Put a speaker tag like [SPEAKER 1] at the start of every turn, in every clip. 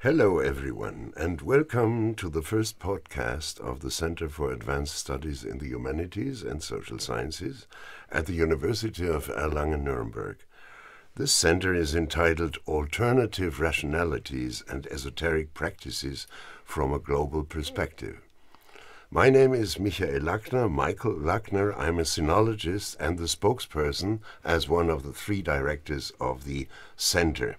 [SPEAKER 1] Hello, everyone, and welcome to the first podcast of the Center for Advanced Studies in the Humanities and Social Sciences at the University of Erlangen-Nuremberg. This center is entitled Alternative Rationalities and Esoteric Practices from a Global Perspective. My name is Michael Lackner. I'm a sinologist and the spokesperson as one of the three directors of the center.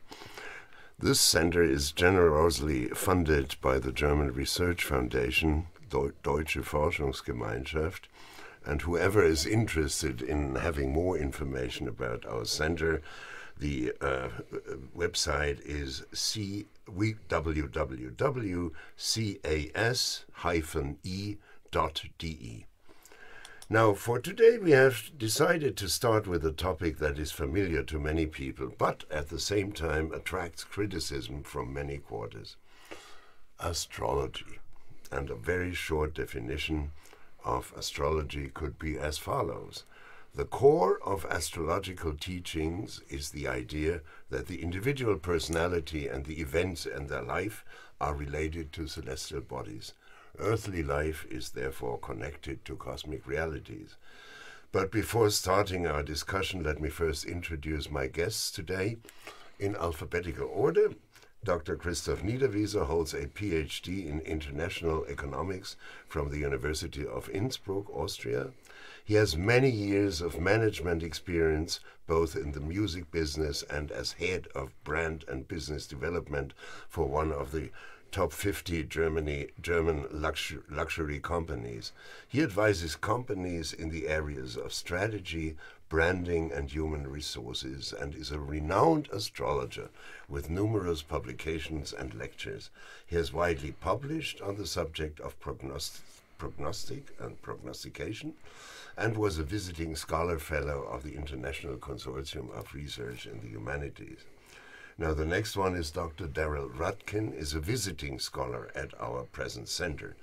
[SPEAKER 1] This center is generously funded by the German Research Foundation, Deutsche Forschungsgemeinschaft, and whoever is interested in having more information about our center, the website is www.cas-e.de. Now, for today, we have decided to start with a topic that is familiar to many people, but at the same time attracts criticism from many quarters: astrology. And a very short definition of astrology could be as follows. The core of astrological teachings is the idea that the individual personality and the events in their life are related to celestial bodies. Earthly life is therefore connected to cosmic realities. But before starting our discussion, let me first introduce my guests today. In alphabetical order, Dr. Christoph Niederwieser holds a PhD in International Economics from the University of Innsbruck, Austria. He has many years of management experience, both in the music business and as head of brand and business development for one of the top 50 German luxury companies. He advises companies in the areas of strategy, branding, and human resources, and is a renowned astrologer with numerous publications and lectures. He has widely published on the subject of prognostic and prognostication, and was a visiting scholar fellow of the International Consortium of Research in the Humanities. Now, the next one is Dr. Daryl Rudkin, is a visiting scholar at our present center.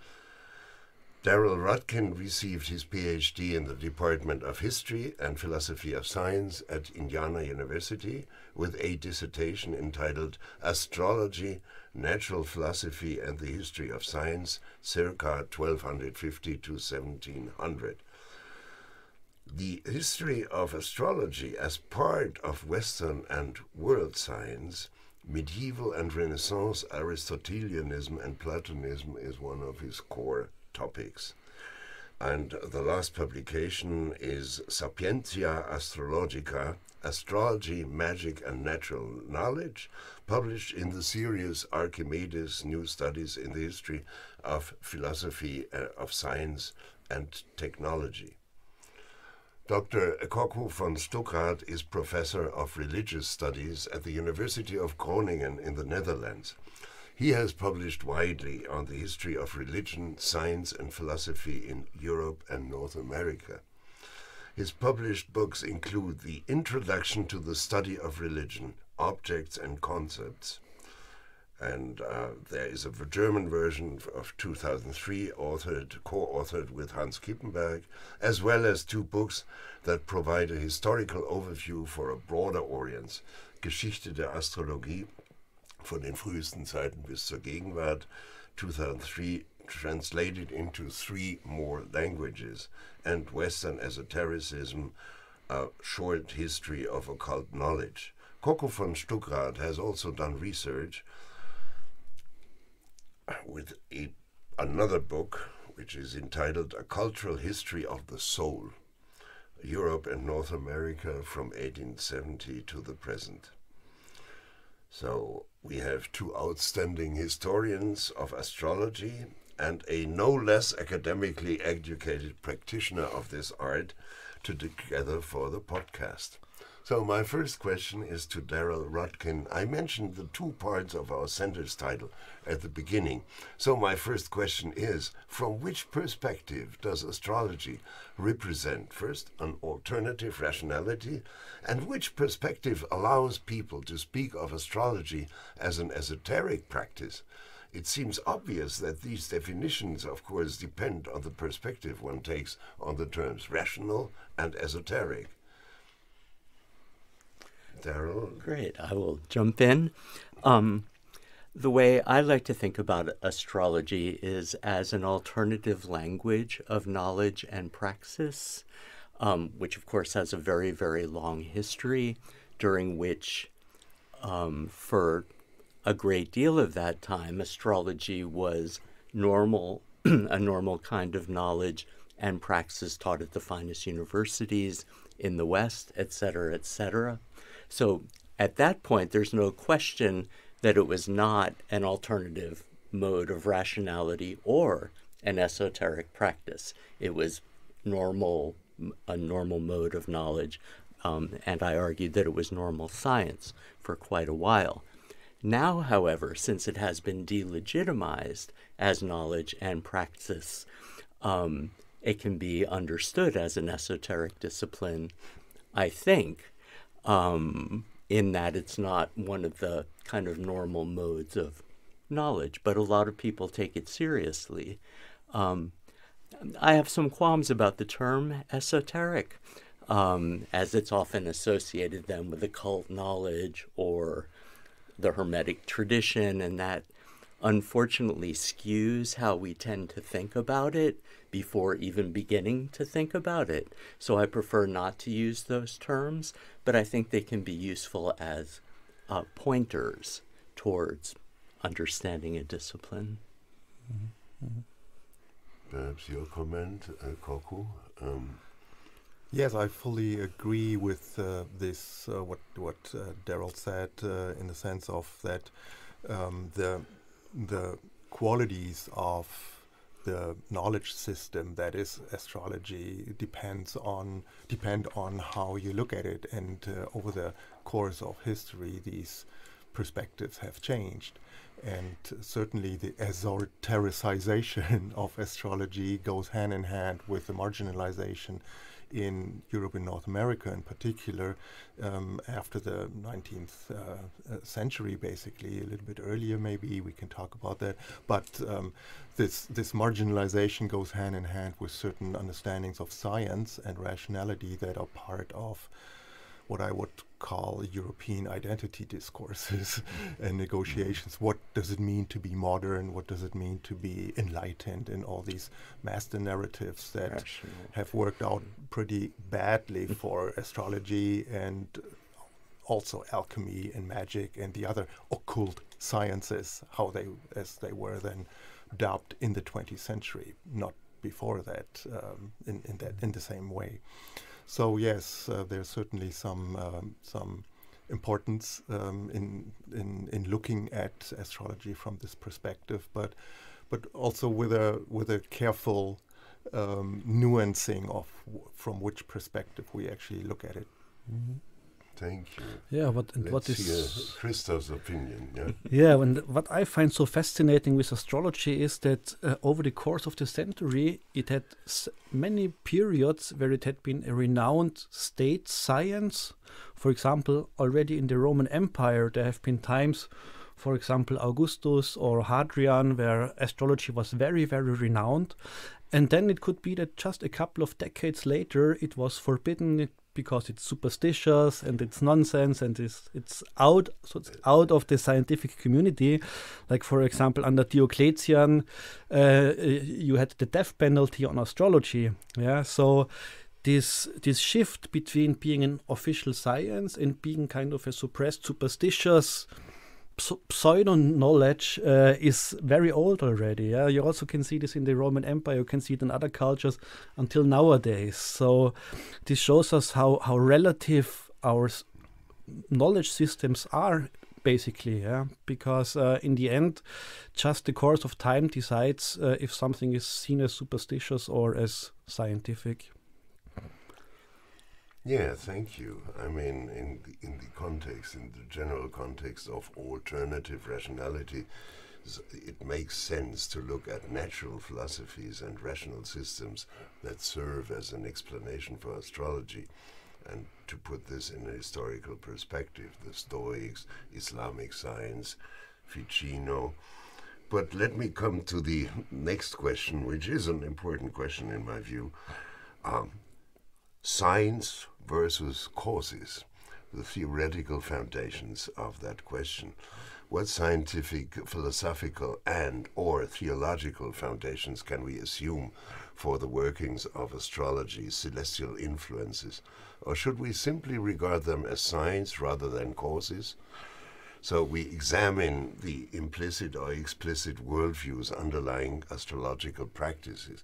[SPEAKER 1] Daryl Rudkin received his PhD in the Department of History and Philosophy of Science at Indiana University with a dissertation entitled Astrology, Natural Philosophy and the History of Science, circa 1250 to 1700. The history of astrology as part of Western and world science, medieval and Renaissance Aristotelianism and Platonism is one of his core topics. And the last publication is Sapientia Astrologica, Astrology, Magic and Natural Knowledge, published in the series Archimedes, New Studies in the History of Philosophy of Science and Technology. Dr. Coco von Stuckrad is Professor of Religious Studies at the University of Groningen in the Netherlands. He has published widely on the history of religion, science, and philosophy in Europe and North America. His published books include The Introduction to the Study of Religion, Objects and Concepts, and there is a German version of 2003, co-authored with Hans Kippenberg, as well as two books that provide a historical overview for a broader audience. Geschichte der Astrologie, von den frühesten Zeiten bis zur Gegenwart, 2003, translated into 3 more languages, and Western Esotericism, a short history of occult knowledge. Coco von Stuckrad has also done research with another book, which is entitled A Cultural History of the Soul, Europe and North America from 1870 to the present. So we have 2 outstanding historians of astrology and a no less academically educated practitioner of this art together for the podcast. So my first question is to Daryl Rudkin. I mentioned the 2 parts of our center's title at the beginning. So my first question is, from which perspective does astrology represent, first, an alternative rationality, and which perspective allows people to speak of astrology as an esoteric practice? It seems obvious that these definitions, of course, depend on the perspective one takes on the terms rational and esoteric. Daryl?
[SPEAKER 2] Great. I will jump in. The way I like to think about astrology is as an alternative language of knowledge and praxis, which of course has a very, very long history, during which, for a great deal of that time, astrology was normal, a normal kind of knowledge and praxis taught at the finest universities in the West, et cetera, et cetera. So at that point, there's no question that it was not an alternative mode of rationality or an esoteric practice. It was normal, a normal mode of knowledge, and I argued that it was normal science for quite a while. Now, however, since it has been delegitimized as knowledge and praxis, it can be understood as an esoteric discipline, I think, in that it's not one of the kind of normal modes of knowledge, but a lot of people take it seriously. I have some qualms about the term esoteric, as it's often associated then with occult knowledge or the Hermetic tradition, and that unfortunately skews how we tend to think about it before even beginning to think about it. So I prefer not to use those terms, but I think they can be useful as pointers towards understanding a discipline.
[SPEAKER 1] Perhaps your comment, Koku?
[SPEAKER 3] Yes, I fully agree with this, what Daryl said, in the sense of that the qualities of the knowledge system that is astrology depend on how you look at it, and over the course of history, these perspectives have changed. And certainly the esotericization of astrology goes hand in hand with the marginalization in Europe and North America in particular, after the 19th century, basically, a little bit earlier maybe, we can talk about that. But this marginalization goes hand in hand with certain understandings of science and rationality that are part of what I would call European identity discourses and negotiations. What does it mean to be modern? What does it mean to be enlightened? And all these master narratives that have worked out pretty badly for astrology and also alchemy and magic and the other occult sciences, as they were then dubbed in the 20th century, not before that, in the same way. So yes, there's certainly some importance in looking at astrology from this perspective, but also with a careful nuancing of from which perspective we actually look at it.
[SPEAKER 1] Mm-hmm. Thank you.
[SPEAKER 4] Yeah,
[SPEAKER 1] what is Christoph's opinion? Yeah.
[SPEAKER 4] Yeah, and what I find so fascinating with astrology is that over the course of the century, it had many periods where it had been a renowned state science. For example, already in the Roman Empire, there have been times, for example, Augustus or Hadrian, where astrology was very, very renowned. And then it could be that just a couple of decades later, it was forbidden because it's superstitious and it's nonsense and it's out of the scientific community. Like, for example, under Diocletian, you had the death penalty on astrology. Yeah, so this shift between being an official science and being kind of a suppressed, superstitious pseudo-knowledge is very old already. Yeah? You also can see this in the Roman Empire. You can see it in other cultures until nowadays. So this shows us how relative our knowledge systems are, basically. Yeah? Because in the end, just the course of time decides if something is seen as superstitious or as scientific.
[SPEAKER 1] Yeah, thank you. I mean, in the general context of alternative rationality, it makes sense to look at natural philosophies and rational systems that serve as an explanation for astrology, and to put this in a historical perspective, the Stoics, Islamic science, Ficino. But let me come to the next question, which is an important question in my view. Science versus causes, the theoretical foundations of that question. what scientific, philosophical, and or theological foundations can we assume for the workings of astrology's celestial influences? Or should we simply regard them as signs rather than causes? So we examine the implicit or explicit worldviews underlying astrological practices.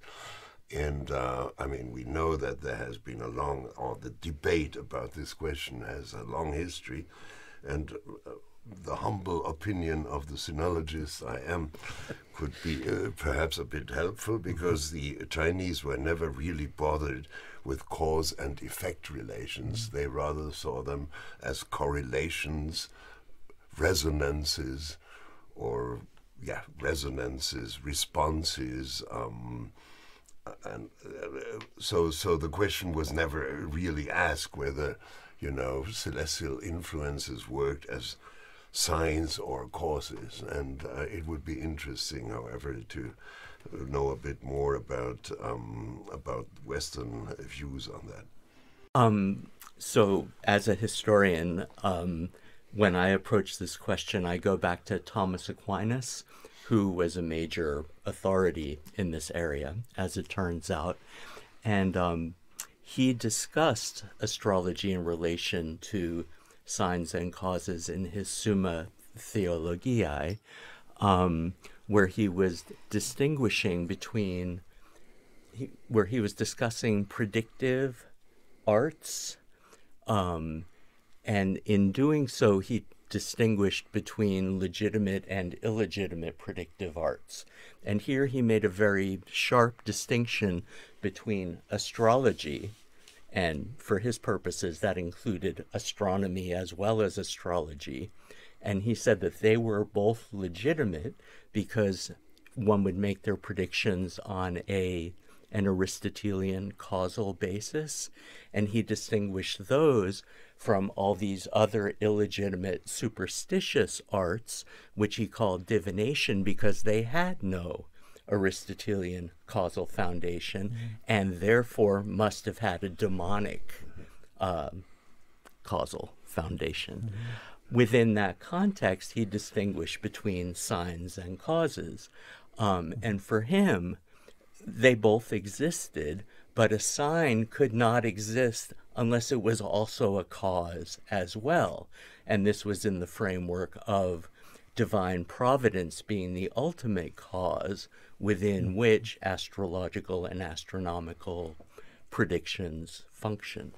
[SPEAKER 1] And I mean, we know that there has been the debate about this question has a long history, and the humble opinion of the sinologist I am could be perhaps a bit helpful, because the Chinese were never really bothered with cause and effect relations. They rather saw them as correlations, resonances, responses, and so the question was never really asked whether, celestial influences worked as signs or causes. And it would be interesting, however, to know a bit more about Western views on that.
[SPEAKER 2] So as a historian, when I approach this question, I go back to Thomas Aquinas, who was a major authority in this area, as it turns out. And he discussed astrology in relation to signs and causes in his Summa Theologiae, where he was distinguishing between, where he was discussing predictive arts, and in doing so, he distinguished between legitimate and illegitimate predictive arts. And here he made a very sharp distinction between astrology, and for his purposes that included astronomy as well as astrology. And he said that they were both legitimate because one would make their predictions on an Aristotelian causal basis, and he distinguished those from all these other illegitimate superstitious arts, which he called divination, because they had no Aristotelian causal foundation, and therefore must have had a demonic causal foundation. Within that context, he distinguished between signs and causes. And for him, they both existed, but a sign could not exist unless it was also a cause as well. And this was in the framework of divine providence being the ultimate cause within which astrological and astronomical predictions function.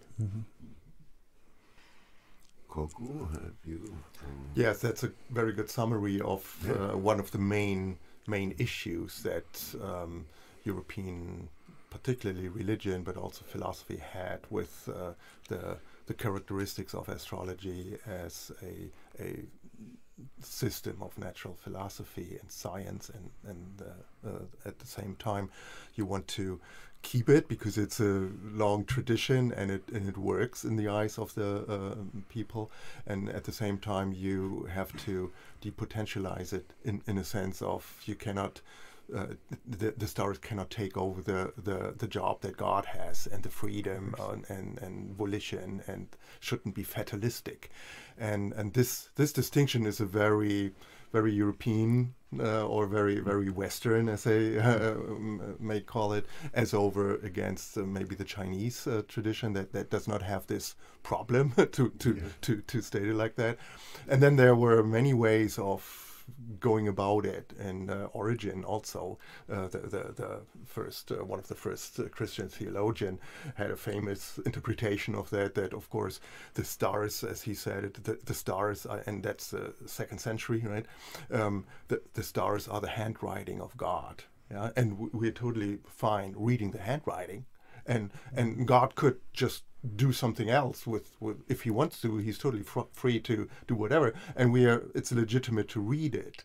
[SPEAKER 1] Koku, have you?
[SPEAKER 3] Yes, that's a very good summary of one of the main issues that European, particularly religion, but also philosophy, had with the characteristics of astrology as a system of natural philosophy and science, and at the same time you want to keep it because it's a long tradition and it works in the eyes of the people, and at the same time you have to depotentialize it in a sense of you cannot the stars cannot take over the job that God has, and the freedom and volition, and shouldn't be fatalistic, and this distinction is a very European or very Western, as they may call it, as over against maybe the Chinese tradition that does not have this problem to state it like that. And then there were many ways of going about it, and Origen also, the first one of the first Christian theologian, had a famous interpretation of that of course the stars, as he said it, the stars are, and that's the 2nd century, right? The stars are the handwriting of God, yeah, and we're totally fine reading the handwriting, and God could just do something else with if he wants to. He's totally free to do whatever, and it's legitimate to read it,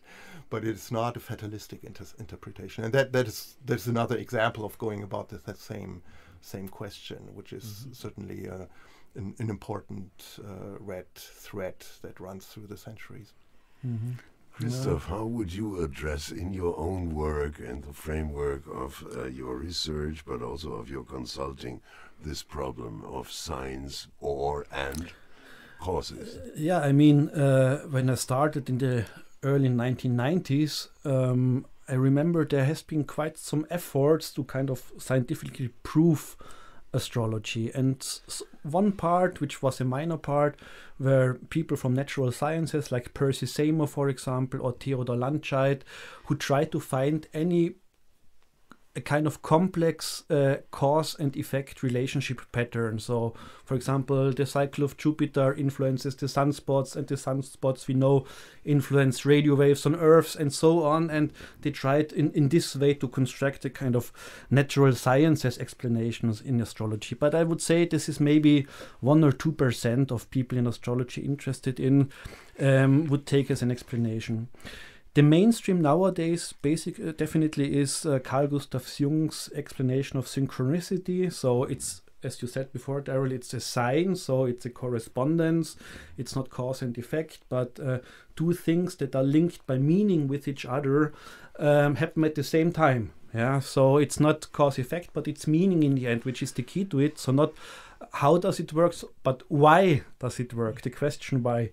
[SPEAKER 3] but it's not a fatalistic interpretation. And that's another example of going about that same question, which is certainly an important red thread that runs through the centuries.
[SPEAKER 1] Christoph, how would you address in your own work and the framework of your research, but also of your consulting, this problem of signs and causes?
[SPEAKER 4] Yeah, I mean, when I started in the early 1990s, I remember there has been quite some efforts to kind of scientifically prove astrology. And one part, which was a minor part, were people from natural sciences like Percy Seymour, for example, or Theodor Landscheid, who tried to find any a kind of complex cause and effect relationship pattern. So, for example, the cycle of Jupiter influences the sunspots, and the sunspots we know influence radio waves on Earth, and so on. And they tried in this way to construct a kind of natural sciences explanations in astrology. But I would say this is maybe 1 or 2% of people in astrology interested in would take as an explanation. The mainstream nowadays definitely is Carl Gustav Jung's explanation of synchronicity. So it's, as you said before, Daryl, it's a sign, so it's a correspondence. It's not cause and effect, but two things that are linked by meaning with each other happen at the same time. Yeah, so it's not cause effect, but it's meaning in the end, which is the key to it. So not how does it work, but why does it work? The question why.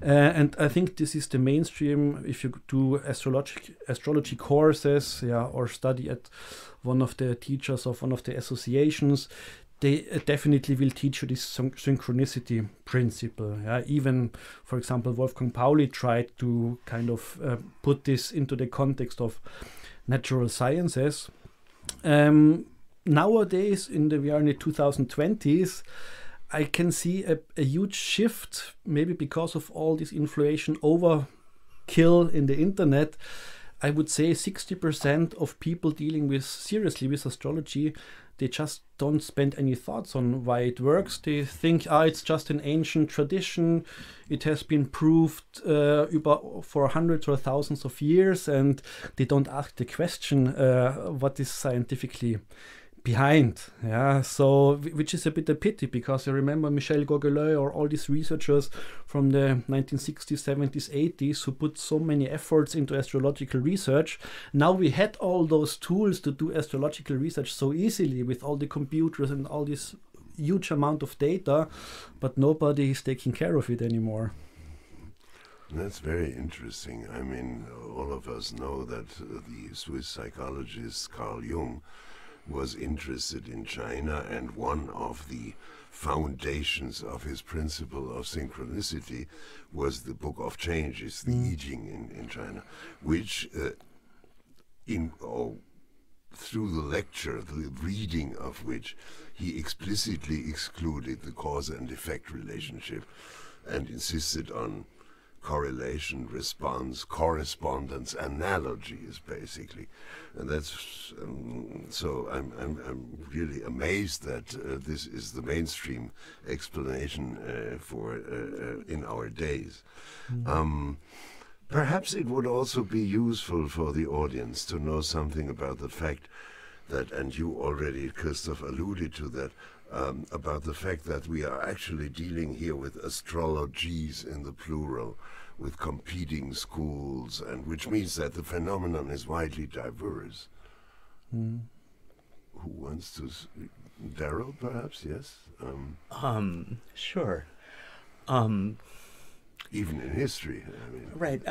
[SPEAKER 4] And I think this is the mainstream. If you do astrology courses, or study at one of the teachers of one of the associations, they definitely will teach you this synchronicity principle. Yeah? Even, for example, Wolfgang Pauli tried to kind of put this into the context of natural sciences. Nowadays, we are in the 2020s, I can see a huge shift, maybe because of all this information overkill in the internet. I would say 60% of people dealing seriously with astrology, they just don't spend any thoughts on why it works. They think, it's just an ancient tradition. It has been proved for hundreds or thousands of years, and they don't ask the question, what is scientifically behind. So which is a bit a pity, because I remember Michel Goguelet or all these researchers from the 1960s, 70s, 80s who put so many efforts into astrological research. Now we had all those tools to do astrological research so easily with all the computers and all this huge amount of data, but nobody is taking care of it anymore.
[SPEAKER 1] That's very interesting. I mean, all of us know that the Swiss psychologist Carl Jung was interested in China, and one of the foundations of his principle of synchronicity was the Book of Changes, the I Ching in China, which through the lecture, the reading of which, he explicitly excluded the cause and effect relationship and insisted on correlation, response, correspondence, analogies, basically, and that's so. I'm really amazed that this is the mainstream explanation for in our days. Perhaps it would also be useful for the audience to know something about the fact that, and you already, Christoph, alluded to that, about the fact that we are actually dealing here with astrologies in the plural, with competing schools, and which means that the phenomenon is widely diverse. Who wants to? Daryl, perhaps? Yes.
[SPEAKER 2] Sure.
[SPEAKER 1] Even in history, I mean.
[SPEAKER 2] Right.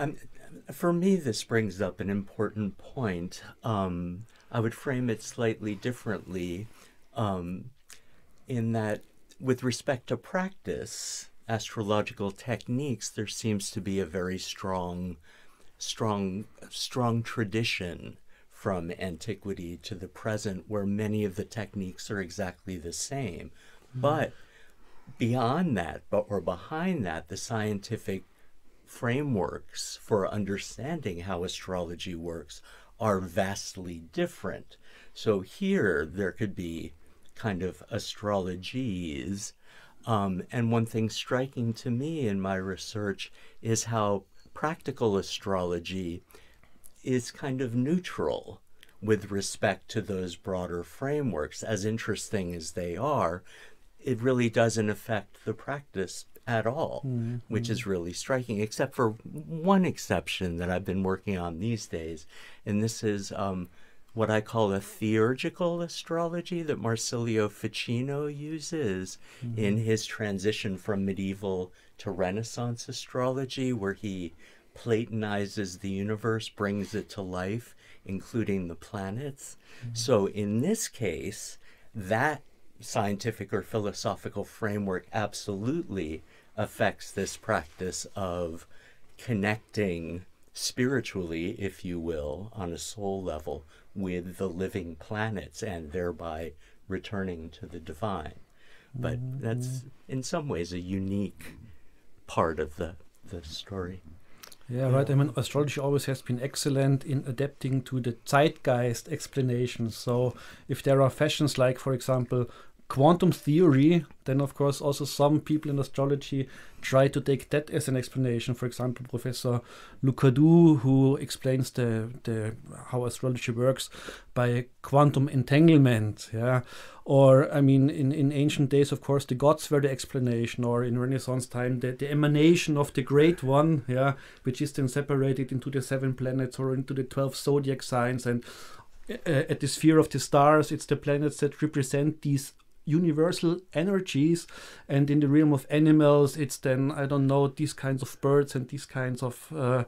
[SPEAKER 2] For me, this brings up an important point. I would frame it slightly differently, in that, with respect to practice, astrological techniques, there seems to be a very strong tradition from antiquity to the present, where many of the techniques are exactly the same. But beyond that, or behind that, the scientific frameworks for understanding how astrology works are vastly different. So here there could be kind of astrologies. And one thing striking to me in my research is how practical astrology is kind of neutral with respect to those broader frameworks. As interesting as they are, it really doesn't affect the practice at all, which is really striking, except for one exception that I've been working on these days. And this is what I call a theurgical astrology that Marsilio Ficino uses in his transition from medieval to Renaissance astrology, where he platonizes the universe, brings it to life, including the planets. So in this case, that scientific or philosophical framework absolutely affects this practice of connecting spiritually, if you will, on a soul level with the living planets and thereby returning to the divine. But that's in some ways a unique part of the story.
[SPEAKER 4] Yeah, right. I mean, astrology always has been excellent in adapting to the zeitgeist explanations. So if there are fashions like, for example, quantum theory, then of course also some people in astrology try to take that as an explanation. For example, Professor Lucadou, who explains the how astrology works by quantum entanglement. Yeah, or I mean, in ancient days, of course, the gods were the explanation, or in Renaissance time, the emanation of the Great One. Yeah, which is then separated into the 7 planets or into the 12 zodiac signs, and at the sphere of the stars, it's the planets that represent these universal energies, and in the realm of animals it's then, I don't know, these kinds of birds and these kinds of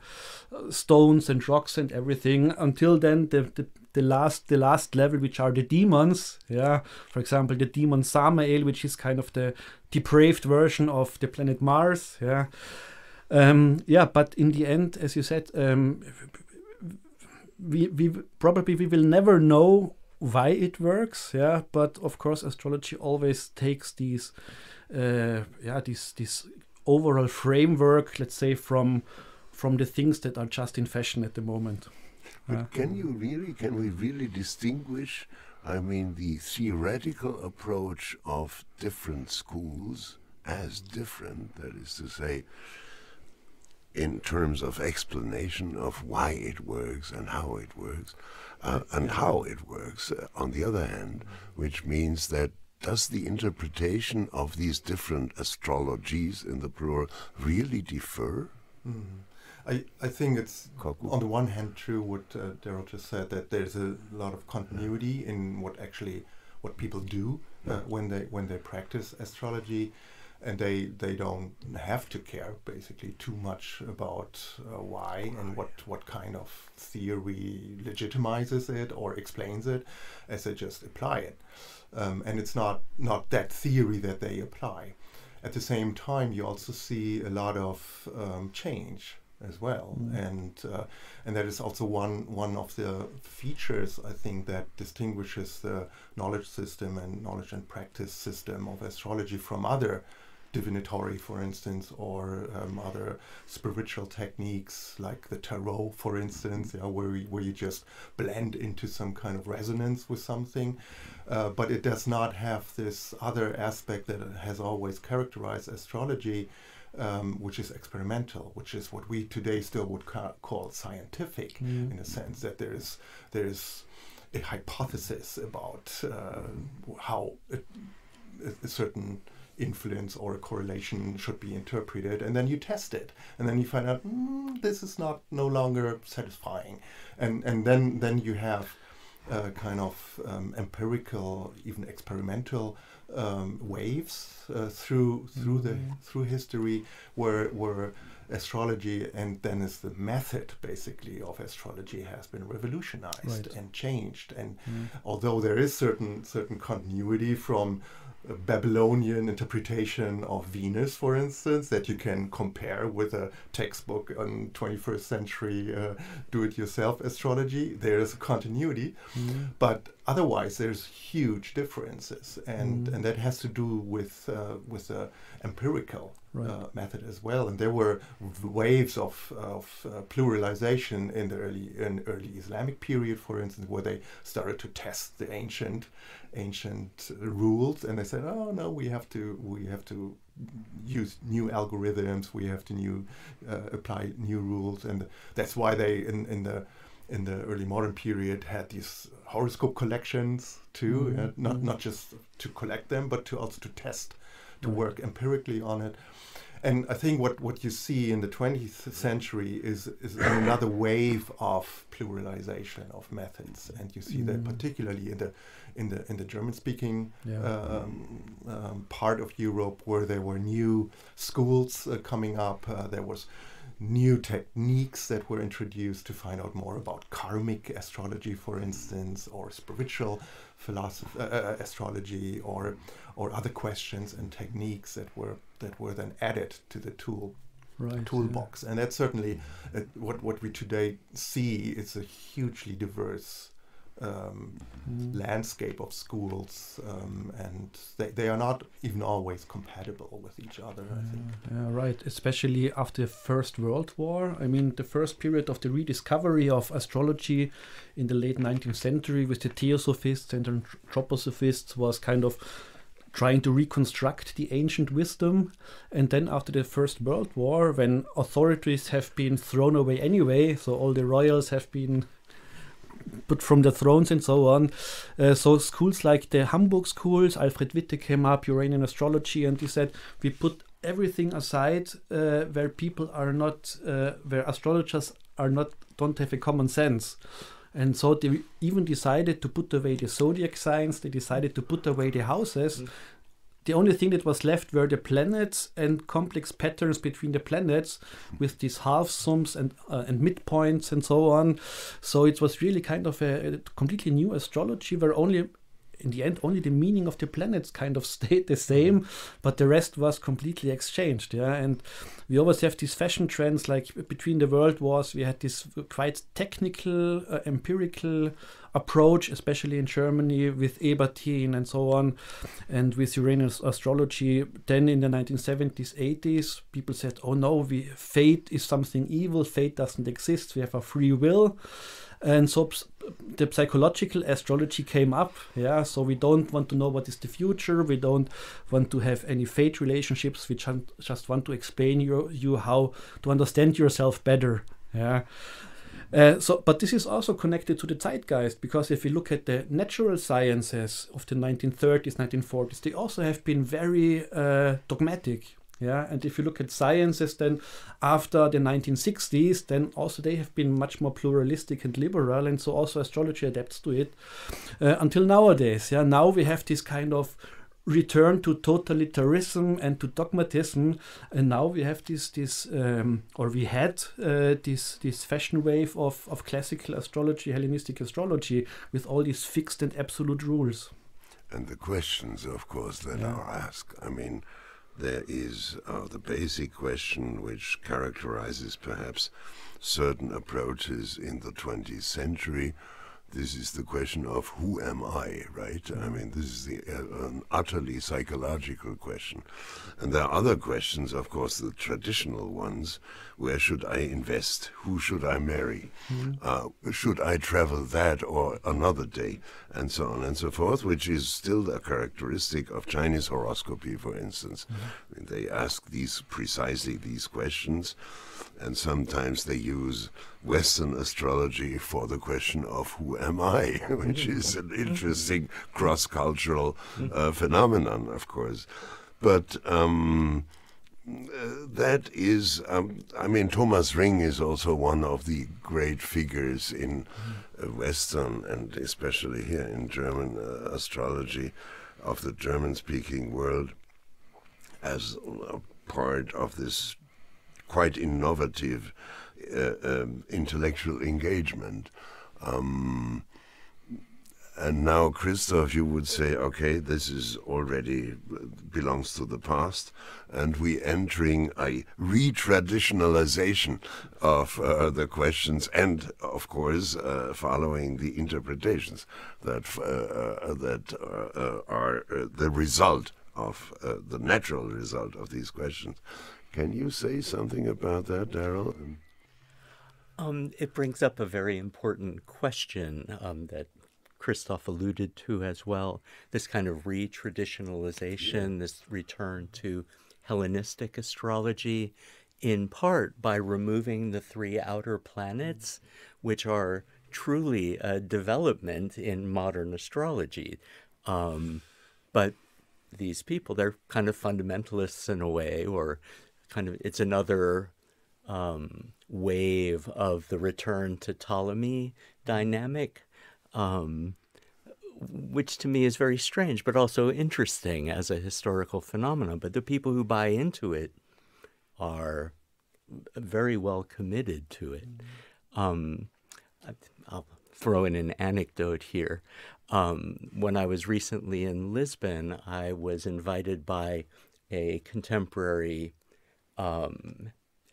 [SPEAKER 4] stones and rocks and everything, until then the last level, which are the demons. Yeah, for example, the demon Samael, which is kind of the depraved version of the planet Mars. Yeah, but in the end, as you said, we probably will never know why it works, yeah, but of course astrology always takes these this overall framework, let's say, from the things that are just in fashion at the moment.
[SPEAKER 1] But can we really distinguish, I mean, the theoretical approach of different schools as different, that is to say, in terms of explanation of why it works and how it works, and how it works, on the other hand, which means that does the interpretation of these different astrologies, in the plural, really differ?
[SPEAKER 3] I think it's on the one hand true what Daryl just said, that there's a lot of continuity in what people do when they practice astrology. And they don't have to care basically too much about why and what kind of theory legitimizes it or explains it, as they just apply it. And it's not that theory that they apply. At the same time, you also see a lot of change as well, and that is also one of the features, I think, that distinguishes the knowledge system and knowledge and practice system of astrology from other divinatory, for instance, or other spiritual techniques like the tarot, for instance, where you just blend into some kind of resonance with something, but it does not have this other aspect that has always characterized astrology, which is experimental, which is what we today still would call scientific, in a sense that there is a hypothesis about how a certain influence or a correlation should be interpreted, and then you test it, and then you find out this is no longer satisfying, and then you have kind of empirical, even experimental waves through history where astrology, and then is the method basically of astrology, has been revolutionized and changed, and although there is certain continuity from Babylonian interpretation of Venus, for instance, that you can compare with a textbook on 21st century do-it-yourself astrology. There is a continuity, but otherwise there's huge differences, and that has to do with the empirical method as well. And there were waves of pluralization in the early Islamic period, for instance, where they started to test the ancient rules, and they said, oh no, we have to use new algorithms, we have to apply new rules, and that's why they in the early modern period had these horoscope collections too, not just to collect them, but to also to test, to work empirically on it. And I think what you see in the 20th century is another wave of pluralization of methods, and you see that particularly in the German-speaking part of Europe, where there were new schools coming up. There was new techniques that were introduced to find out more about karmic astrology, for instance, or spiritual philosophy, astrology, or other questions and techniques that were then added to the toolbox. And that's certainly what we today see is a hugely diverse landscape of schools, and they are not even always compatible with each other, I think.
[SPEAKER 4] Yeah, right. Especially after the First World War. I mean, the first period of the rediscovery of astrology in the late 19th century with the Theosophists and Anthroposophists was kind of trying to reconstruct the ancient wisdom. And then after the First World War, when authorities have been thrown away anyway, so all the royals have been put from the thrones and so on. So schools like the Hamburg schools, Alfred Witte came up, Uranian astrology, and he said, we put everything aside where people are not, where astrologers are not, don't have a common sense. And so they even decided to put away the zodiac signs, they decided to put away the houses. The only thing that was left were the planets and complex patterns between the planets with these half sums and midpoints and so on. So it was really kind of a completely new astrology where only, in the end, only the meaning of the planets kind of stayed the same, but the rest was completely exchanged. Yeah, and we always have these fashion trends, like between the world wars, we had this quite technical, empirical approach, especially in Germany with Ebertin and so on, and with Uranian astrology. Then in the 1970s, 80s, people said, oh no, fate is something evil, fate doesn't exist, we have a free will. And so the psychological astrology came up, yeah. So we don't want to know what is the future. We don't want to have any fate relationships. We just want to explain you how to understand yourself better, yeah. But this is also connected to the zeitgeist, because if you look at the natural sciences of the 1930s, 1940s, they also have been very dogmatic. Yeah, and if you look at sciences then after the 1960s, then also they have been much more pluralistic and liberal, and so also astrology adapts to it until nowadays. Yeah, now we have this kind of return to totalitarianism and to dogmatism, and now we have this fashion wave of classical astrology, Hellenistic astrology, with all these fixed and absolute rules.
[SPEAKER 1] And the questions, of course, that are asked. I mean, there is the basic question which characterizes perhaps certain approaches in the 20th century. This is the question of who am I, right? I mean, this is an utterly psychological question. And there are other questions, of course, the traditional ones. Where should I invest? Who should I marry? Should I travel that or another day? And so on and so forth, which is still a characteristic of Chinese horoscopy, for instance. I mean, they ask precisely these questions, and sometimes they use Western astrology for the question of who am I, which is an interesting cross-cultural phenomenon, of course. But that is, I mean, Thomas Ring is also one of the great figures in Western and especially here in German astrology of the German-speaking world as a part of this quite innovative intellectual engagement. And now, Christoph, you would say, okay, this is already belongs to the past, and we're entering a re-traditionalization of the questions, and of course, following the interpretations that are the result of the natural result of these questions. Can you say something about that, Daryl?
[SPEAKER 2] It brings up a very important question that Christoph alluded to as well, this kind of re-traditionalization, this return to Hellenistic astrology, in part by removing the three outer planets, which are truly a development in modern astrology. But these people, they're kind of fundamentalists in a way, or kind of, it's another wave of the return to Ptolemy dynamic, which to me is very strange, but also interesting as a historical phenomenon. But the people who buy into it are very well committed to it. I'll throw in an anecdote here. When I was recently in Lisbon, I was invited by a contemporary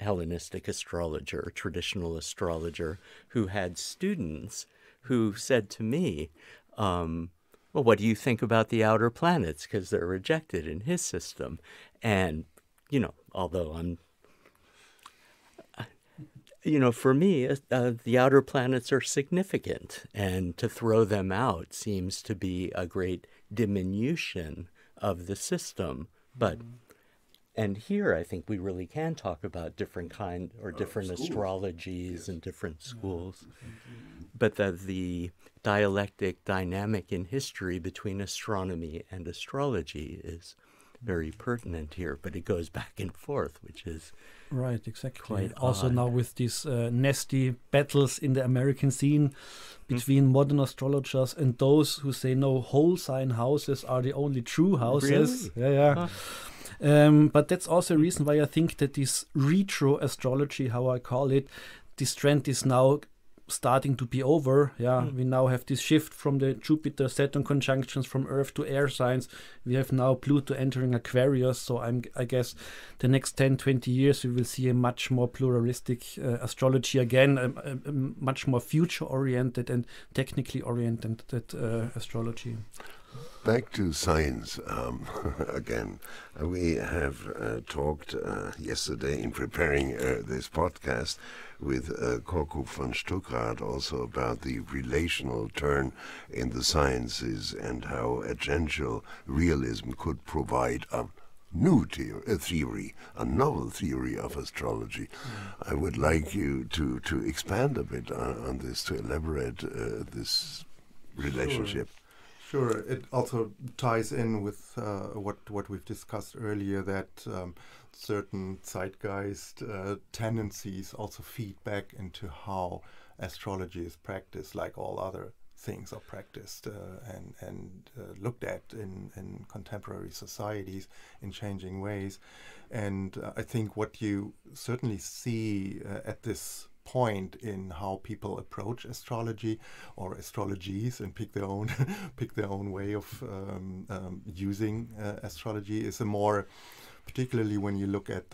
[SPEAKER 2] Hellenistic astrologer, traditional astrologer, who had students who said to me, well, what do you think about the outer planets? Because they're rejected in his system. And, although I'm, for me, the outer planets are significant. And to throw them out seems to be a great diminution of the system. But and here, I think we really can talk about different different astrologies and different schools. But the dialectic dynamic in history between astronomy and astrology is very pertinent here, but it goes back and forth, which is
[SPEAKER 4] right, exactly.
[SPEAKER 2] Quite
[SPEAKER 4] also
[SPEAKER 2] odd.
[SPEAKER 4] Now with these nasty battles in the American scene between modern astrologers and those who say no, whole sign houses are the only true houses.
[SPEAKER 2] Really?
[SPEAKER 4] Yeah. But that's also a reason why I think that this retro astrology, how I call it, this trend is now starting to be over. We now have this shift from the Jupiter-Saturn conjunctions from Earth to air signs. We have now Pluto entering Aquarius, so I guess the next 10-20 years we will see a much more pluralistic astrology again, a much more future-oriented and technically oriented astrology.
[SPEAKER 1] Back to science again. We have talked yesterday in preparing this podcast with Korkut von Stuckrad also about the relational turn in the sciences and how agential realism could provide a new theory, a novel theory of astrology. I would like you to expand a bit on this, to elaborate this relationship.
[SPEAKER 3] Sure. It also ties in with what we've discussed earlier, that certain zeitgeist tendencies also feed back into how astrology is practiced, like all other things are practiced and looked at in contemporary societies in changing ways. And I think what you certainly see at this point in how people approach astrology or astrologies and pick their own way of using astrology is a more, particularly when you look at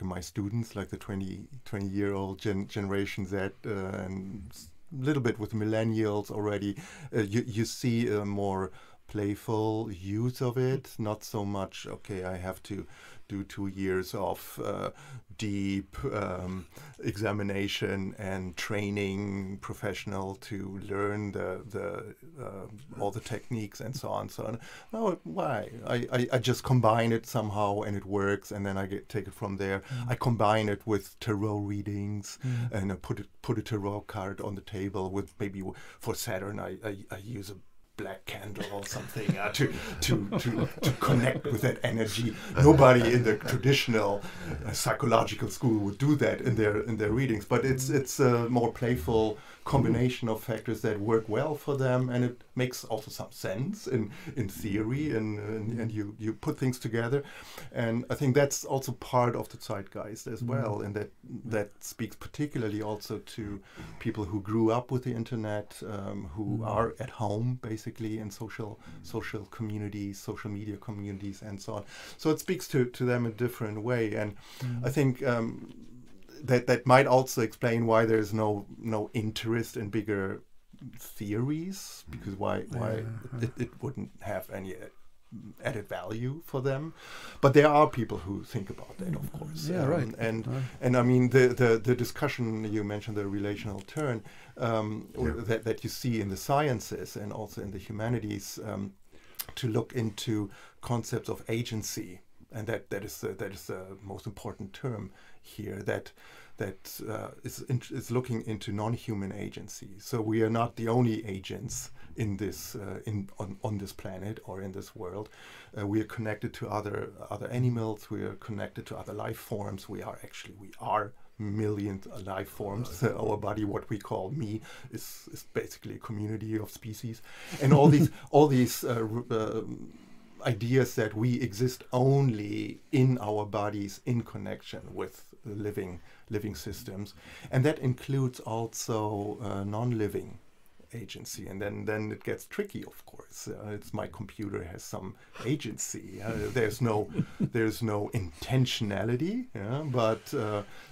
[SPEAKER 3] my students, like the 20-year-old Generation Z and a little bit with millennials already, you see a more playful use of it, not so much, okay, I have to do 2 years of deep examination and training professional to learn the all the techniques and so on. So no, why? I just combine it somehow and it works, and then I take it from there. I combine it with tarot readings and I put a tarot card on the table with, maybe for Saturn I use a black candle or something to connect with that energy. Nobody in the traditional psychological school would do that in their readings, but it's a more playful combination of factors that work well for them, and it makes also some sense in theory, and you put things together. And I think that's also part of the zeitgeist as well, and that speaks particularly also to people who grew up with the internet, who are at home basically in social communities, social media communities, and so on. So it speaks to them in a different way, and I think that might also explain why there's no interest in bigger theories, because why it wouldn't have any added value for them. But there are people who think about that, of course.
[SPEAKER 4] Right.
[SPEAKER 3] And I mean the discussion you mentioned, the relational turn that you see in the sciences and also in the humanities, to look into concepts of agency, and that is the most important term here, that is looking into non-human agency. So we are not the only agents in this on this planet or in this world. We are connected to other animals. We are connected to other life forms. We are millions of life forms. Our body, what we call me, is basically a community of species, and all these ideas that we exist only in our bodies in connection with living systems, and that includes also non-living agency. And then it gets tricky, of course. It's my computer has some agency. There's no intentionality,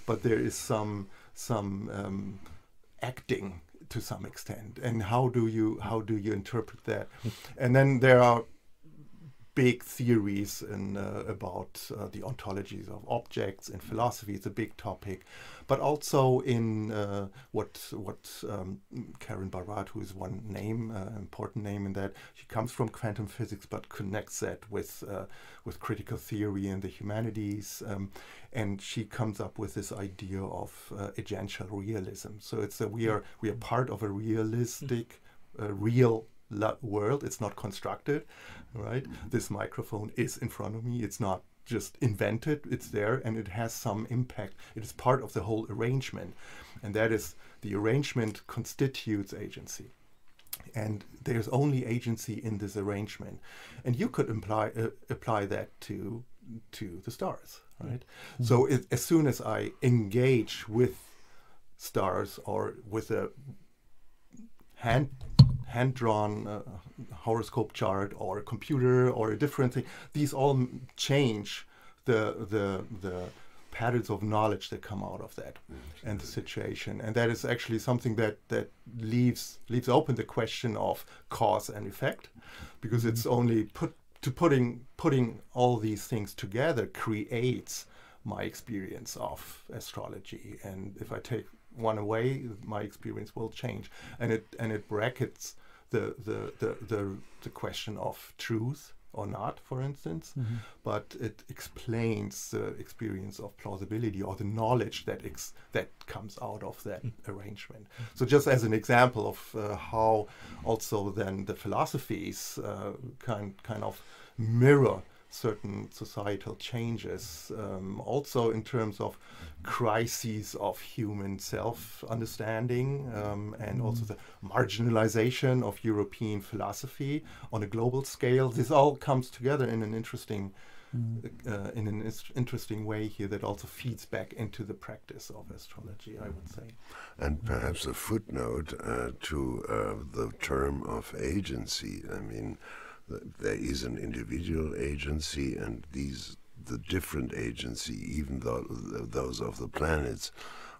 [SPEAKER 3] but there is some acting to some extent. And how do you interpret that? And then there are big theories about the ontologies of objects in philosophy. It's a big topic, but also in what Karen Barat, who is one name, important name in that, she comes from quantum physics, but connects that with critical theory in the humanities, and she comes up with this idea of agential realism. So it's we are part of a realistic, real world. It's not constructed, right? This microphone is in front of me. It's not just invented. It's there, and it has some impact. It is part of the whole arrangement, and that is the arrangement constitutes agency, and there's only agency in this arrangement. And you could apply that to the stars, right? Mm-hmm. So as soon as I engage with stars or with a hand-drawn horoscope chart or a computer or a different thing, these all change the patterns of knowledge that come out of that and the situation. And that is actually something that leaves open the question of cause and effect, because it's only putting all these things together creates my experience of astrology. And if I take one away, my experience will change, and it brackets the question of truth or not, for instance, but it explains the experience of plausibility or the knowledge that comes out of that arrangement. So just as an example of how also then the philosophies kind of mirror certain societal changes, also in terms of crises of human self-understanding, and also the marginalization of European philosophy on a global scale. This all comes together in an interesting way here that also feeds back into the practice of astrology, I would say.
[SPEAKER 1] And perhaps a footnote to the term of agency. I mean, there is an individual agency, and the different agency, even though those of the planets,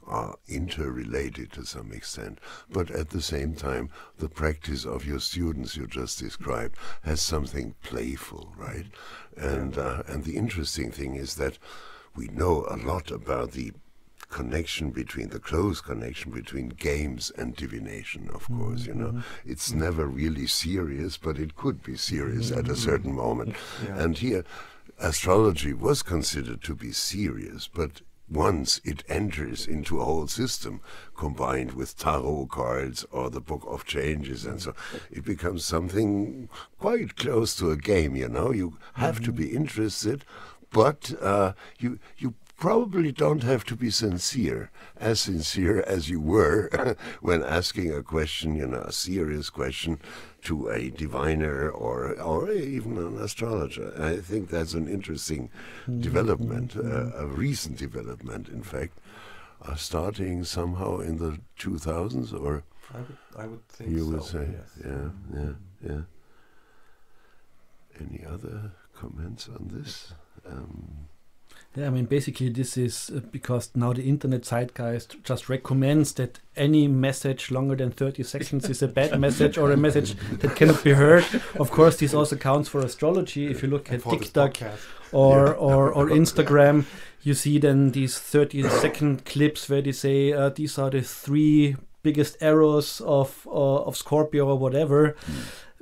[SPEAKER 1] are interrelated to some extent. But at the same time, the practice of your students you just described has something playful, right? And the interesting thing is that we know a lot about the close connection between games and divination, of course, It's never really serious, but it could be serious at a certain moment. Yeah. And here, astrology was considered to be serious, but once it enters into a whole system, combined with tarot cards or the Book of Changes and so, it becomes something quite close to a game, You have to be interested, but you probably don't have to be sincere as you were when asking a question, a serious question to a diviner or even an astrologer. I think that's an interesting development, a recent development, in fact, starting somehow in the 2000s, or
[SPEAKER 3] I would think
[SPEAKER 1] you
[SPEAKER 3] so,
[SPEAKER 1] would say,
[SPEAKER 3] yes.
[SPEAKER 1] Yeah. Any other comments on this?
[SPEAKER 4] Yeah, I mean, basically this is because now the internet zeitgeist just recommends that any message longer than 30 seconds is a bad message or a message that cannot be heard. Of course, this also counts for astrology. If you look at TikTok or Instagram, you see then these 30-second clips where they say these are the 3 biggest arrows of Scorpio or whatever,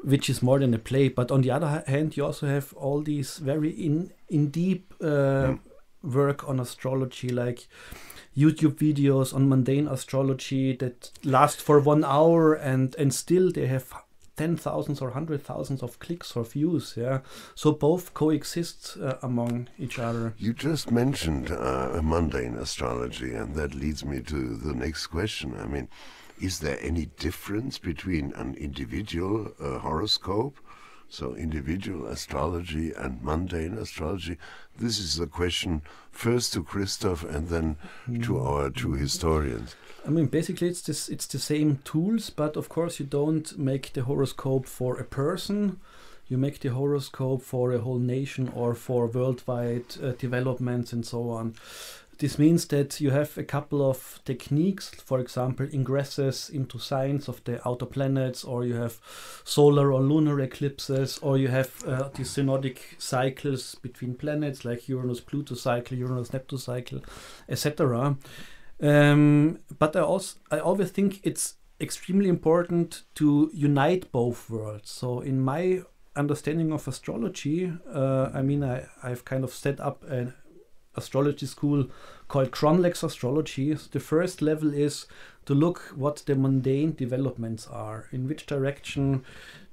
[SPEAKER 4] which is more than a play. But on the other hand, you also have all these very in deep work on astrology, like YouTube videos on mundane astrology that last for 1 hour and still they have 10,000s or 100,000s of clicks or views. Yeah, so both coexist among each other.
[SPEAKER 1] You just mentioned mundane astrology, and that leads me to the next question. I mean, is there any difference between an individual horoscope, So individual astrology and mundane astrology, this is a question first to Christoph and then to our two historians.
[SPEAKER 4] I mean, basically, it's the same tools, but of course, you don't make the horoscope for a person. You make the horoscope for a whole nation or for worldwide developments and so on. This means that you have a couple of techniques, for example, ingresses into signs of the outer planets, or you have solar or lunar eclipses, or you have the synodic cycles between planets like Uranus-Pluto cycle, Uranus-Neptune cycle, etc. But I always think it's extremely important to unite both worlds. So in my understanding of astrology, I've kind of set up an astrology school called Cronlex Astrology. The first level is to look what the mundane developments are, in which direction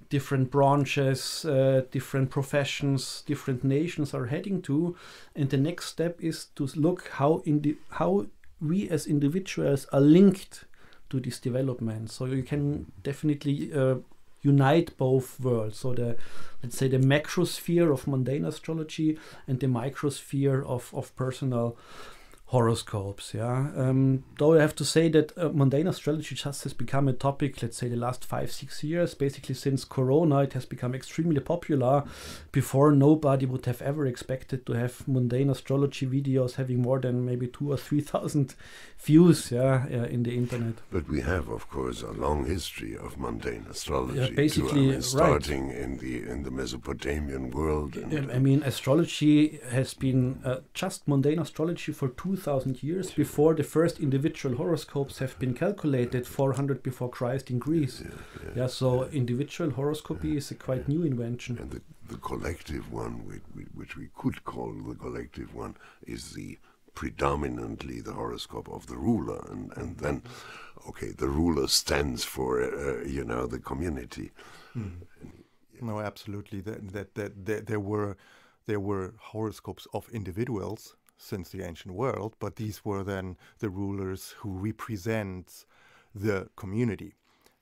[SPEAKER 4] different branches, different professions, different nations are heading to. And the next step is to look how we as individuals are linked to this development. So you can definitely unite both worlds. So let's say the macrosphere of mundane astrology and the microsphere of personal horoscopes. Though I have to say that mundane astrology just has become a topic, let's say, the last 5-6 years. Basically, since Corona, it has become extremely popular. Before, nobody would have ever expected to have mundane astrology videos having more than maybe 2,000 or 3,000 views in the internet.
[SPEAKER 1] But we have, of course, a long history of mundane astrology.
[SPEAKER 4] Basically,
[SPEAKER 1] starting in the Mesopotamian world.
[SPEAKER 4] Astrology has been just mundane astrology for 2,000 years before the first individual horoscopes have been calculated 400 before Christ in Greece. So individual horoscopy is a quite new invention.
[SPEAKER 1] And the collective one, which we could call the collective one, is predominantly the horoscope of the ruler, and then, the ruler stands for the community.
[SPEAKER 3] No, absolutely. That there were horoscopes of individuals since the ancient world, but these were then the rulers who represent the community.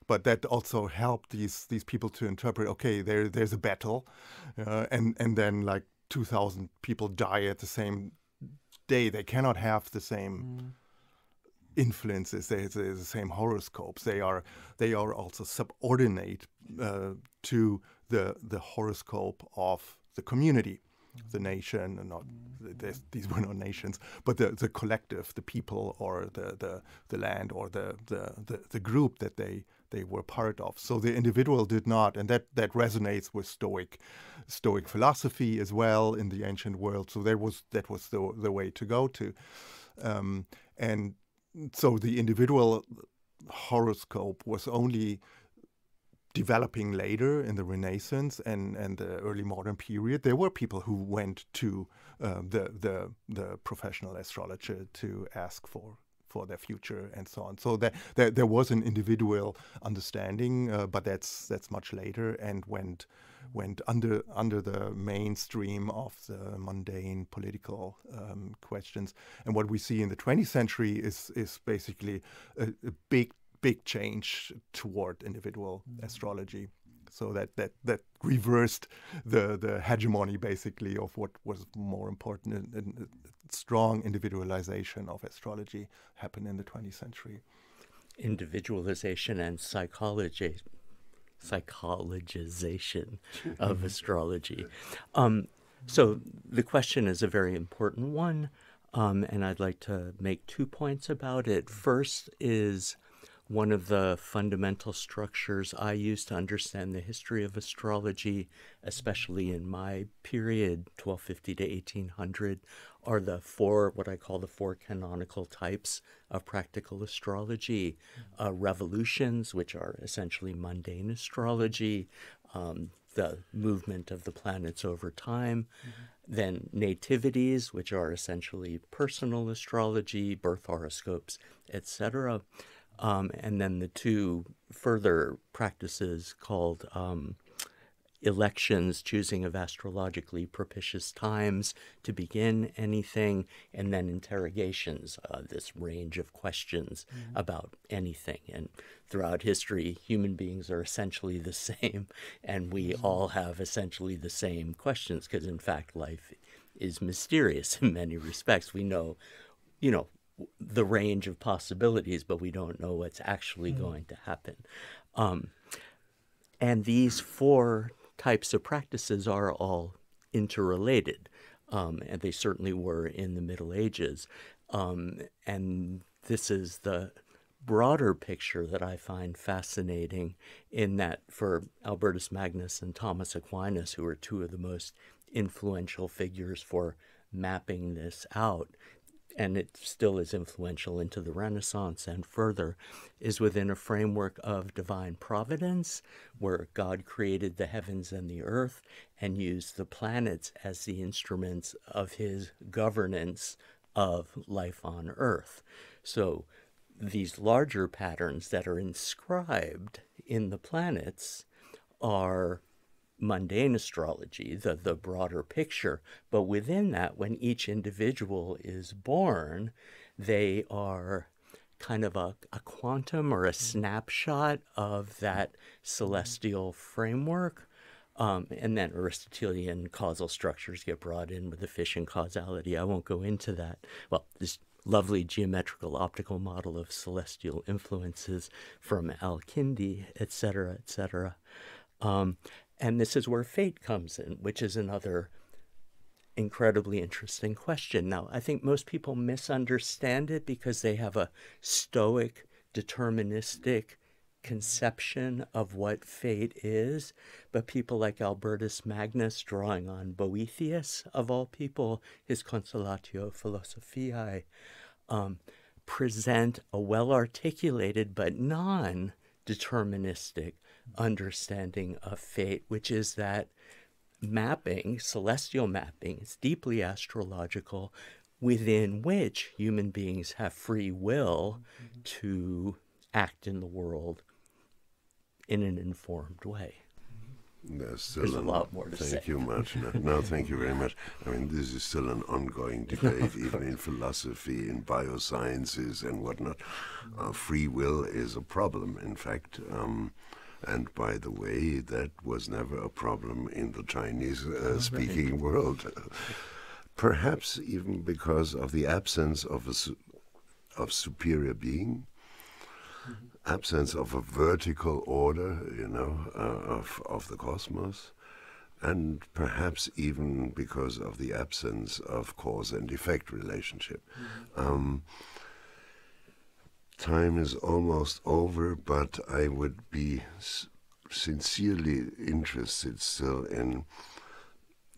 [SPEAKER 3] But that also helped these people to interpret, there's a battle, and then like 2,000 people die at the same day. They cannot have the same influences, the same horoscopes. They are also subordinate to the horoscope of the community. The nation, and these were not nations, but the collective, the people, or the land, or the group that they were part of. So the individual did not, and that resonates with Stoic philosophy as well in the ancient world. So that was the way to go to, and so the individual horoscope was only developing later in the Renaissance and the early modern period. There were people who went to the professional astrologer to ask for their future and so on. So that there was an individual understanding, but that's much later and went under the mainstream of the mundane political questions. And what we see in the 20th century is basically a big change toward individual astrology. So that reversed the hegemony basically of what was more important, and strong individualization of astrology happened in the 20th century.
[SPEAKER 2] Individualization and psychologization of astrology. So the question is a very important one, and I'd like to make 2 points about it. First is one of the fundamental structures I use to understand the history of astrology, especially in my period, 1250 to 1800, are what I call the four canonical types of practical astrology. Revolutions, which are essentially mundane astrology, the movement of the planets over time, then nativities, which are essentially personal astrology, birth horoscopes, etc., and then the two further practices called elections, choosing of astrologically propitious times to begin anything, and then interrogations, this range of questions about anything. And throughout history, human beings are essentially the same, and we all have essentially the same questions, because in fact life is mysterious in many respects. We know, the range of possibilities, but we don't know what's actually going to happen. And these four types of practices are all interrelated, and they certainly were in the Middle Ages. And this is the broader picture that I find fascinating, in that for Albertus Magnus and Thomas Aquinas, who are two of the most influential figures for mapping this out, and it still is influential into the Renaissance and further, is within a framework of divine providence, where God created the heavens and the earth and used the planets as the instruments of his governance of life on earth. So these larger patterns that are inscribed in the planets are mundane astrology, the broader picture, but within that, when each individual is born, they are kind of a quantum or a snapshot of that celestial framework. And then Aristotelian causal structures get brought in with efficient causality. I won't go into that. Well, this lovely geometrical optical model of celestial influences from Al-Kindi, etc., etc. And this is where fate comes in, which is another incredibly interesting question. Now, I think most people misunderstand it because they have a Stoic, deterministic conception of what fate is. But people like Albertus Magnus, drawing on Boethius, of all people, his Consolatio Philosophiae, present a well-articulated but non-deterministic understanding of fate, which is that mapping, celestial mapping, is deeply astrological, within which human beings have free will to act in the world in an informed way.
[SPEAKER 1] There's
[SPEAKER 2] a lot more to say.
[SPEAKER 1] Thank you much. No, thank you very much. I mean, this is still an ongoing debate, even in philosophy, in biosciences and whatnot. Free will is a problem, in fact. And by the way, that was never a problem in the Chinese-speaking world. Perhaps even because of the absence of superior being, absence of a vertical order, of the cosmos, and perhaps even because of the absence of cause and effect relationship. Time is almost over, but I would be sincerely interested still in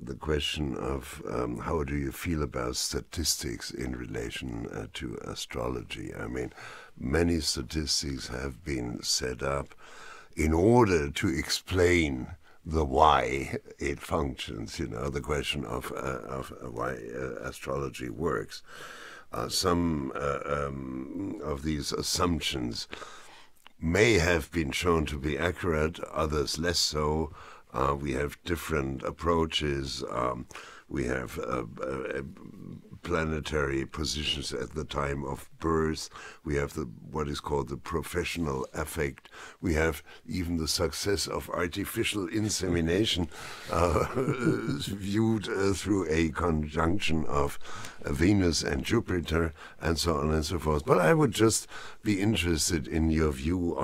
[SPEAKER 1] the question of how do you feel about statistics in relation to astrology? I mean, many statistics have been set up in order to explain the why it functions, the question of why astrology works. Some of these assumptions may have been shown to be accurate, others less so. We have different approaches. We have planetary positions at the time of birth. We have what is called the professional affect. We have even the success of artificial insemination viewed through a conjunction of Venus and Jupiter, and so on and so forth. But I would just be interested in your view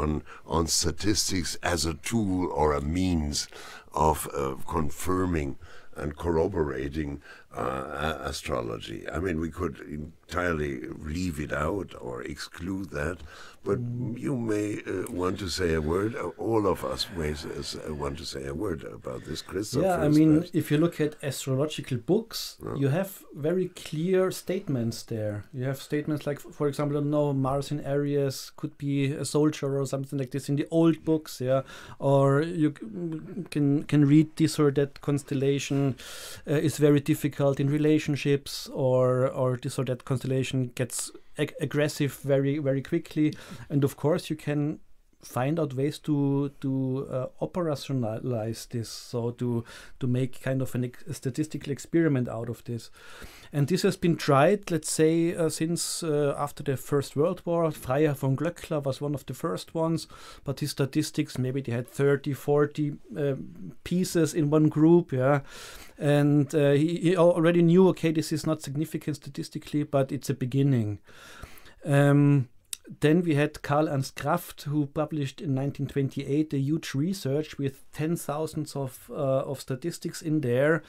[SPEAKER 1] on statistics as a tool or a means of confirming and corroborating astrology. I mean, we could entirely leave it out or exclude that, but you may want to say a word. All of us may want to say a word about this, Christoph.
[SPEAKER 4] Yeah, I mean, if you look at astrological books, you have very clear statements there. You have statements like, for example, I don't know, Mars in Aries could be a soldier or something like this in the old books, yeah. Or you can read this or that constellation is very difficult in relationships, or this or that constellation gets aggressive very, very quickly. And of course, you can find out ways to operationalize this, so to make kind of a statistical experiment out of this. And this has been tried, let's say, since after the First World War. Freiherr von Glöckler was one of the first ones, but his statistics, maybe they had 30, 40 pieces in one group, yeah. And he already knew, okay, this is not significant statistically, but it's a beginning. Then we had Karl Ernst Kraft, who published in 1928 a huge research with 10,000 of statistics in there.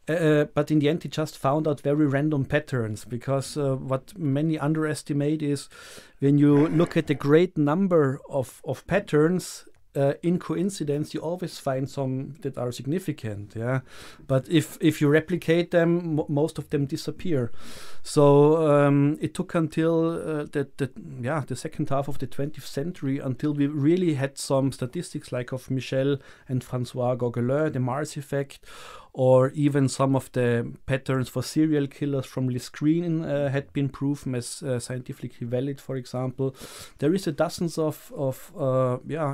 [SPEAKER 4] But in the end, he just found out very random patterns, because what many underestimate is when you look at the great number of patterns, in coincidence, you always find some that are significant, yeah. But if you replicate them, most of them disappear. So it took until the second half of the 20th century until we really had some statistics like of Michel and François Gauguelin, the Mars effect, or even some of the patterns for serial killers from Liz Green had been proven as scientifically valid, for example. There is dozens of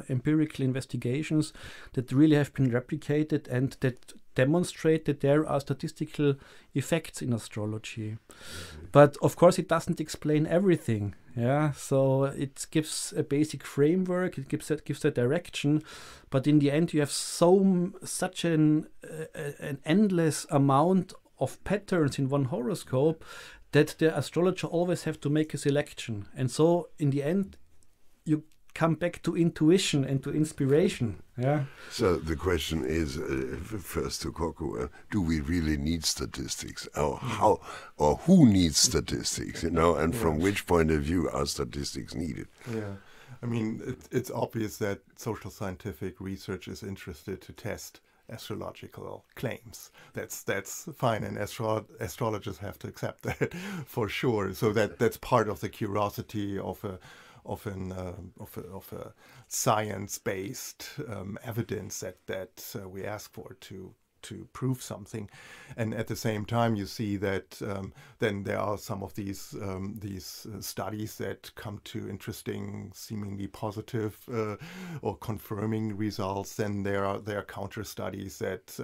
[SPEAKER 4] empirical investigations that really have been replicated and that demonstrate that there are statistical effects in astrology. But of course it doesn't explain everything. Yeah, so it gives a basic framework, it gives a direction, but in the end you have such an endless amount of patterns in one horoscope that the astrologer always have to make a selection. And so in the end you come back to intuition and to inspiration. Yeah.
[SPEAKER 1] So the question is, first to Koku, do we really need statistics? Or how, or who needs statistics? And from which point of view are statistics needed?
[SPEAKER 3] Yeah, I mean, it's obvious that social scientific research is interested to test astrological claims. That's fine, and astrologers have to accept that for sure. So that's part of the curiosity of a science-based evidence that we ask for to prove something. And at the same time, you see that then there are some of these studies that come to interesting, seemingly positive or confirming results. Then there are counter studies that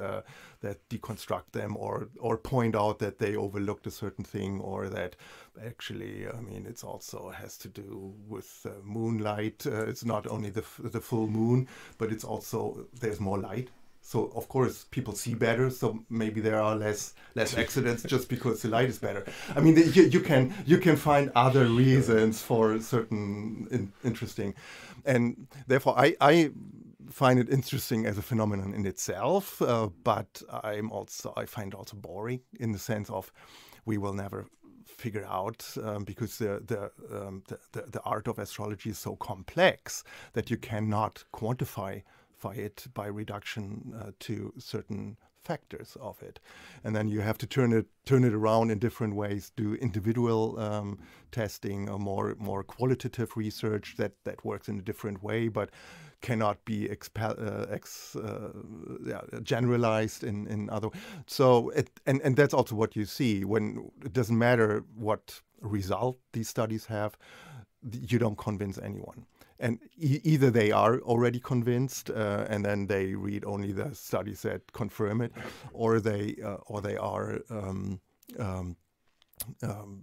[SPEAKER 3] deconstruct them or point out that they overlooked a certain thing, or that actually, I mean, it's also has to do with moonlight. It's not only the full moon, but it's also there's more light. So of course people see better. So maybe there are less accidents just because the light is better. I mean, you can find other reasons for certain interesting, and therefore I find it interesting as a phenomenon in itself. But I find it also boring in the sense of we will never figure out because the art of astrology is so complex that you cannot quantify it by reduction to certain factors of it, and then you have to turn it around in different ways. Do individual testing or more qualitative research that works in a different way, but cannot be generalized in other. So and that's also what you see when it doesn't matter what result these studies have, you don't convince anyone. And either they are already convinced, and then they read only the studies that confirm it, or they are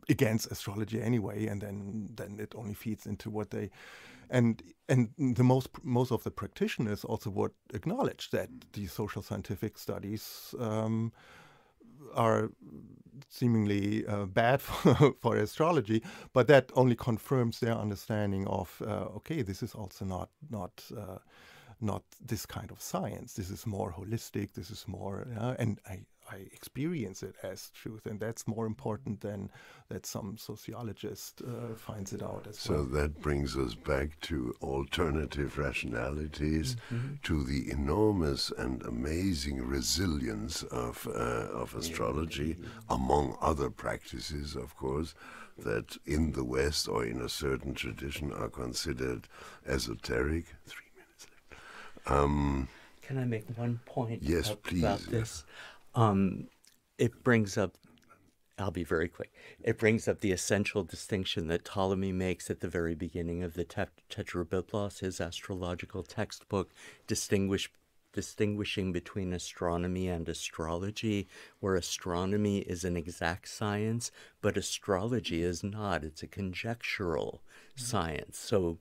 [SPEAKER 3] against astrology anyway, and then it only feeds into what they. And the most of the practitioners also would acknowledge that these social scientific studies are seemingly bad for astrology, but that only confirms their understanding of okay, this is also not this kind of science. This is more holistic. This is more, and I experience it as truth, and that's more important than that some sociologist finds it out as well.
[SPEAKER 1] So that brings us back to alternative rationalities, to the enormous and amazing resilience of astrology, among other practices, of course, that in the West or in a certain tradition are considered esoteric. 3 minutes left.
[SPEAKER 2] Can I make one point
[SPEAKER 1] yes,
[SPEAKER 2] about
[SPEAKER 1] please.
[SPEAKER 2] this? It brings up I'll be very quick. It brings up the essential distinction that Ptolemy makes at the very beginning of the Tetrabiblos, his astrological textbook, distinguishing between astronomy and astrology, where astronomy is an exact science, but astrology is not. It's a conjectural science. So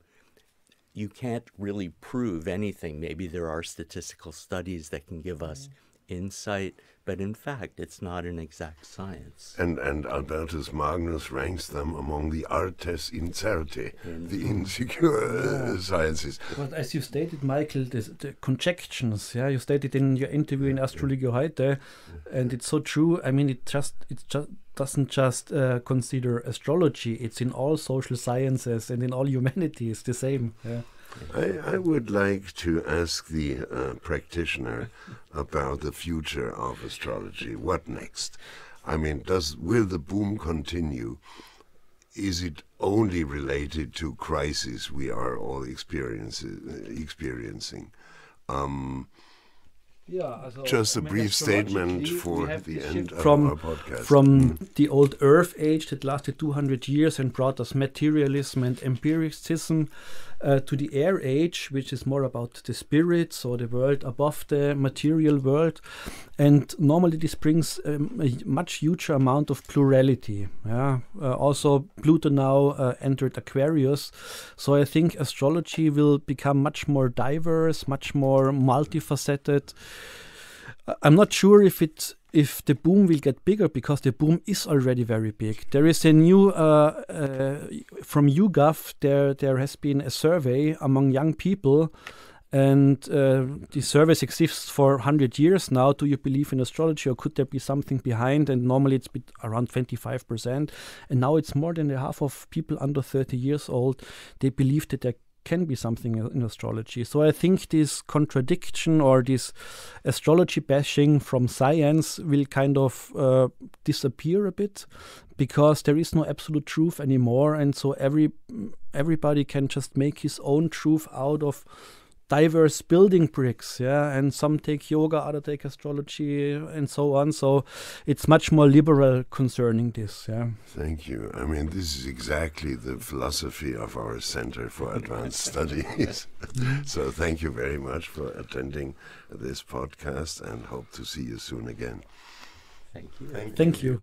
[SPEAKER 2] you can't really prove anything. Maybe there are statistical studies that can give us insight, but in fact, it's not an exact science.
[SPEAKER 1] And Albertus Magnus ranks them among the artes incerte, the insecure sciences.
[SPEAKER 4] But as you stated, Michael, the conjectures, you stated in your interview in Astrologie heute, and it's so true. I mean, it just doesn't just consider astrology. It's in all social sciences and in all humanities the same. Yeah.
[SPEAKER 1] I would like to ask the practitioner about the future of astrology. What next? I mean, will the boom continue? Is it only related to crises we are all experiencing? Just a brief statement for the end of our podcast.
[SPEAKER 4] From the old Earth age that lasted 200 years and brought us materialism and empiricism, to the Air age, which is more about the spirits or the world above the material world. And normally this brings a much huger amount of plurality. Also, Pluto now entered Aquarius. So I think astrology will become much more diverse, much more multifaceted. I'm not sure if the boom will get bigger, because the boom is already very big. There is a new, from YouGov, there has been a survey among young people, and the surveys exist for 100 years now. Do you believe in astrology, or could there be something behind? And normally it's around 25%. And now it's more than half of people under 30 years old. They believe that there can be something in astrology. So I think this contradiction or this astrology bashing from science will kind of disappear a bit, because there is no absolute truth anymore, and so everybody can just make his own truth out of diverse building bricks, and some take yoga, other take astrology, and so on. So it's much more liberal concerning this.
[SPEAKER 1] Thank you. I mean, this is exactly the philosophy of our Center for Advanced Studies. So thank you very much for attending this podcast, and hope to see you soon again.
[SPEAKER 2] Thank you.
[SPEAKER 4] Thank you.